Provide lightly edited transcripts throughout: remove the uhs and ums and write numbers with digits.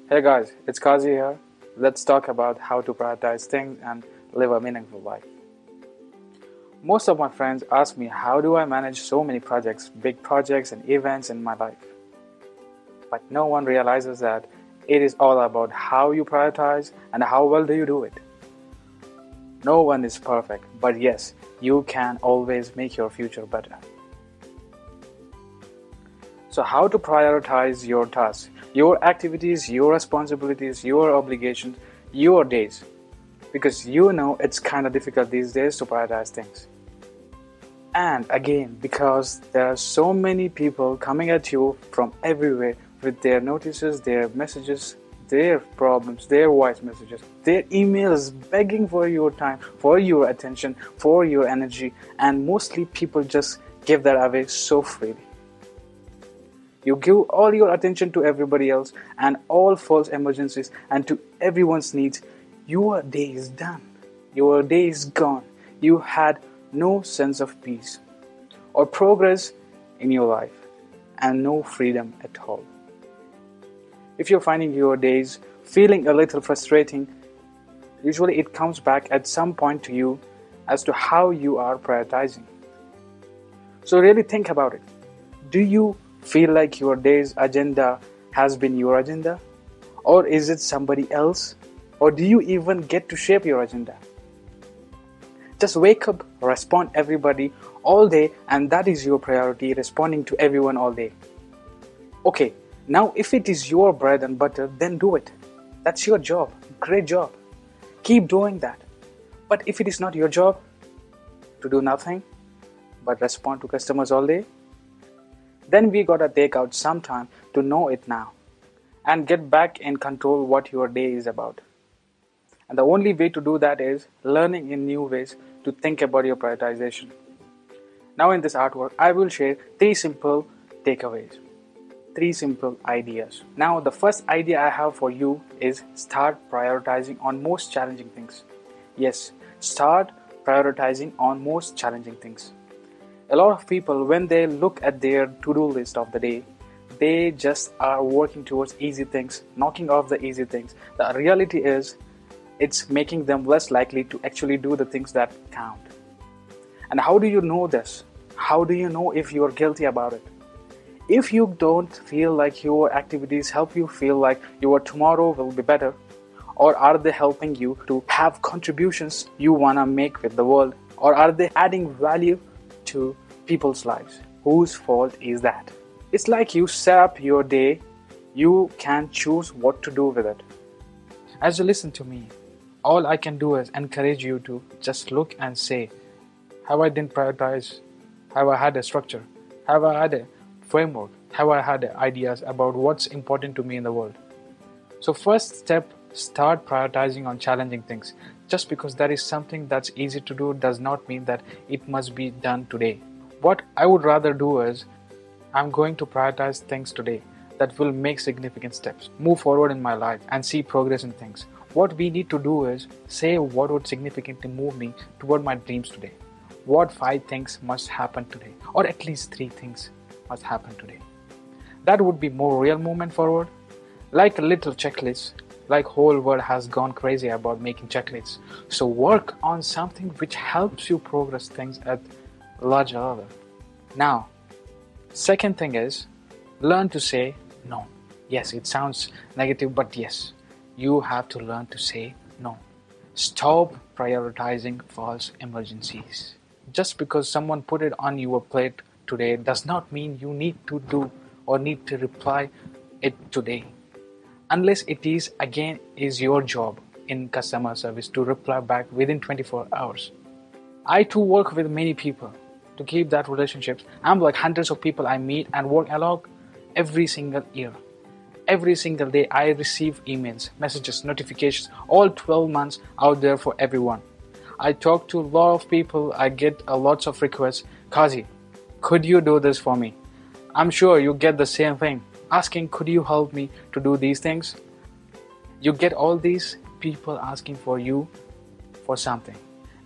Hey guys, it's Kazi here. Let's talk about how to prioritize things and live a meaningful life. Most of my friends ask me how do I manage so many projects, big projects and events in my life. But no one realizes that it is all about how you prioritize and how well do you do it. No one is perfect, but yes, you can always make your future better. So, how to prioritize your tasks, your activities, your responsibilities, your obligations, your days? Because you know it's kind of difficult these days to prioritize things. And again, because there are so many people coming at you from everywhere with their notices, their messages, their problems, their voice messages, their emails begging for your time, for your attention, for your energy, and mostly people just give that away so freely. You give all your attention to everybody else and all false emergencies and to everyone's needs. Your day is done. Your day is gone. You had no sense of peace or progress in your life and no freedom at all. If you're finding your days feeling a little frustrating, usually it comes back at some point to you as to how you are prioritizing. So really think about it. Do you feel like your day's agenda has been your agenda? Or is it somebody else? Or do you even get to shape your agenda? Just wake up, respond everybody all day, and that is your priority, responding to everyone all day. Okay, now if it is your bread and butter, then do it. That's your job. Great job. Keep doing that. But if it is not your job to do nothing but respond to customers all day, then we gotta take out some time to know it now and get back in control what your day is about. And the only way to do that is learning in new ways to think about your prioritization. Now in this artwork, I will share 3 simple takeaways, 3 simple ideas. Now the first idea I have for you is start prioritizing on most challenging things. Yes, start prioritizing on most challenging things. A lot of people, when they look at their to-do list of the day, they just are working towards easy things, knocking off the easy things. The reality is, it's making them less likely to actually do the things that count. And how do you know this? How do you know if you're guilty about it? If you don't feel like your activities help you feel like your tomorrow will be better, or are they helping you to have contributions you want to make with the world, or are they adding value to people's lives? Whose fault is that? It's like you set up your day, you can choose what to do with it. As you listen to me, all I can do is encourage you to just look and say, have I didn't prioritize? Have I had a structure? Have I had a framework? Have I had ideas about what's important to me in the world? So first step, start prioritizing on challenging things. Just because that is something that's easy to do does not mean that it must be done today. What I would rather do is, I'm going to prioritize things today that will make significant steps, move forward in my life and see progress in things. What we need to do is say what would significantly move me toward my dreams today. What 5 things must happen today, or at least 3 things must happen today. That would be more real movement forward, like a little checklist. Like whole world has gone crazy about making checklists. So work on something which helps you progress things at a larger level. Now, second thing is learn to say no. Yes, it sounds negative, but yes, you have to learn to say no. Stop prioritizing false emergencies. Just because someone put it on your plate today does not mean you need to do or need to reply it today. Unless it is your job in customer service to reply back within 24 hours. I too work with many people to keep that relationships. I'm like hundreds of people I meet and work along every single year. Every single day I receive emails, messages, notifications, all 12 months out there for everyone. I talk to a lot of people, I get lots of requests. Kazi, could you do this for me? I'm sure you get the same thing. Asking, could you help me to do these things? You get all these people asking for you for something.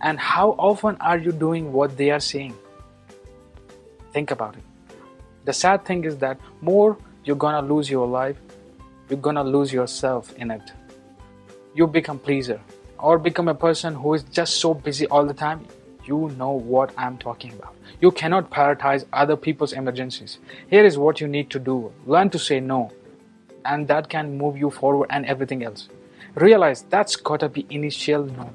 And how often are you doing what they are saying? Think about it. The sad thing is that more you're gonna lose your life you're gonna lose yourself in it. You become pleaser or become a person who is just so busy all the time. You know what I'm talking about. You cannot prioritize other people's emergencies. Here is what you need to do. Learn to say no, and that can move you forward and everything else. Realize that's gotta be initial no,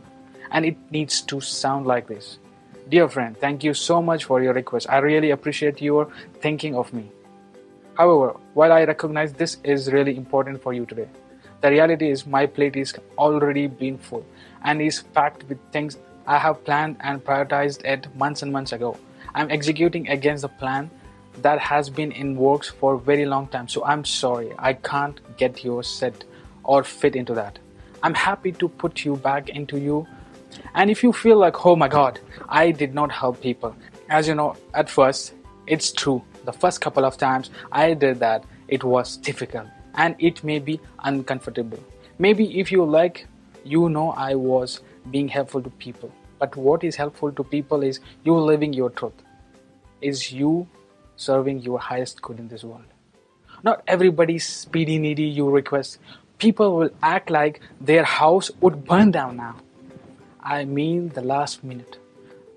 and it needs to sound like this. Dear friend, thank you so much for your request. I really appreciate your thinking of me. However, while I recognize this is really important for you today, the reality is my plate is already been full and is packed with things I have planned and prioritized it months and months ago. I'm executing against a plan that has been in works for a very long time. So I'm sorry, I can't get your set or fit into that. I'm happy to put you back into you. And if you feel like, oh my God, I did not help people. As you know, at first, it's true. The first couple of times I did that, it was difficult and it may be uncomfortable. Maybe if you like, you know I was being helpful to people. But what is helpful to people is you living your truth. Is you serving your highest good in this world. Not everybody's speedy needy you request. People will act like their house would burn down now. I mean the last minute,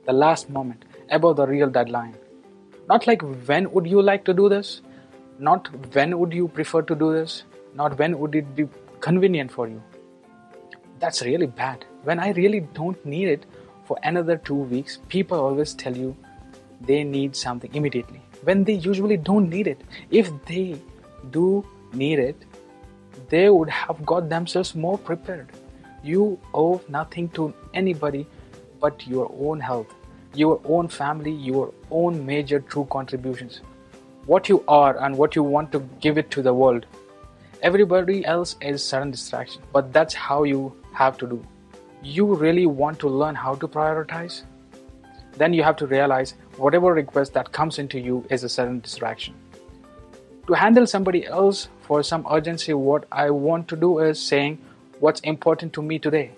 the last moment, above the real deadline. Not like when would you like to do this? Not when would you prefer to do this? Not when would it be convenient for you? That's really bad. When I really don't need it for another 2 weeks, people always tell you they need something immediately when they usually don't need it. If they do need it, they would have got themselves more prepared. You owe nothing to anybody but your own health, your own family, your own major true contributions. What you are and what you want to give it to the world. Everybody else is sudden distraction, but that's how you have to do. You really want to learn how to prioritize? Then you have to realize whatever request that comes into you is a sudden distraction. To handle somebody else for some urgency, what I want to do is saying what's important to me today.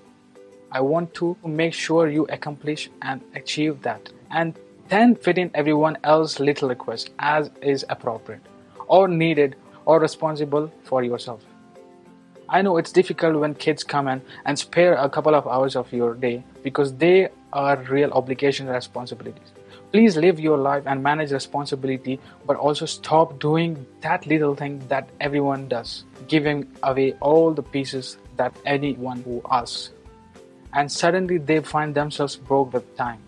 I want to make sure you accomplish and achieve that, and then fit in everyone else's little request as is appropriate or needed or responsible for yourself. I know it's difficult when kids come in and spare a couple of hours of your day because they are real obligations and responsibilities. Please live your life and manage responsibility, but also stop doing that little thing that everyone does, giving away all the pieces that anyone who asks. And suddenly they find themselves broke with time,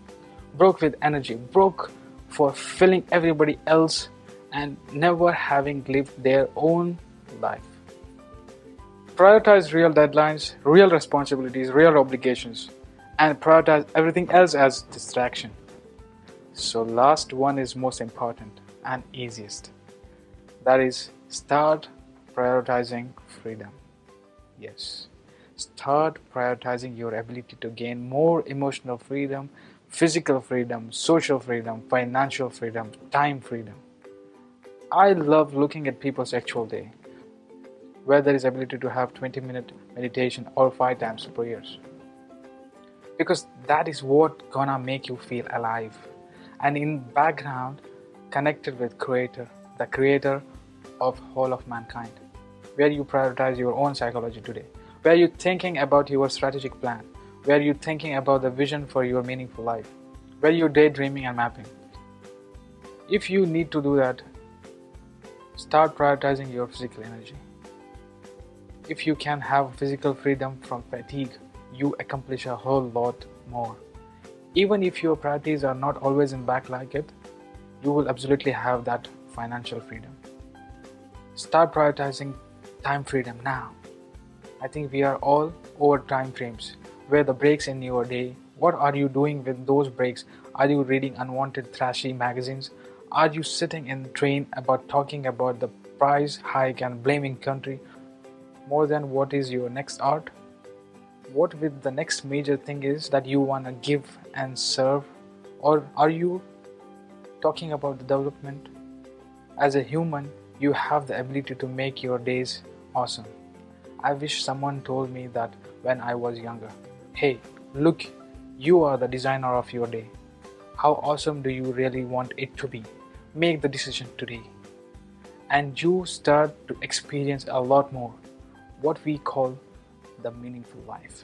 broke with energy, broke for filling everybody else and never having lived their own life. Prioritize real deadlines, real responsibilities, real obligations, and prioritize everything else as distraction. So last one is most important and easiest. That is, start prioritizing freedom. Yes, start prioritizing your ability to gain more emotional freedom, physical freedom, social freedom, financial freedom, time freedom. I love looking at people's actual day, where there is ability to have 20-minute meditation or 5 times per year. Because that is what gonna make you feel alive. And in background, connected with Creator, the creator of whole of mankind. Where you prioritize your own psychology today. Where you're thinking about your strategic plan. Where you're thinking about the vision for your meaningful life. Where you're daydreaming and mapping. If you need to do that, start prioritizing your physical energy. If you can have physical freedom from fatigue, you accomplish a whole lot more. Even if your priorities are not always in back like it, you will absolutely have that financial freedom. Start prioritizing time freedom now. I think we are all over time frames. Where the breaks in your day, what are you doing with those breaks? Are you reading unwanted trashy magazines? Are you sitting in train about talking about the price hike and blaming country more than what is your next art? What with the next major thing is that you want to give and serve? Or are you talking about the development? As a human, you have the ability to make your days awesome. I wish someone told me that when I was younger. Hey, look, you are the designer of your day. How awesome do you really want it to be? Make the decision today. And you start to experience a lot more. what we call the meaningful life.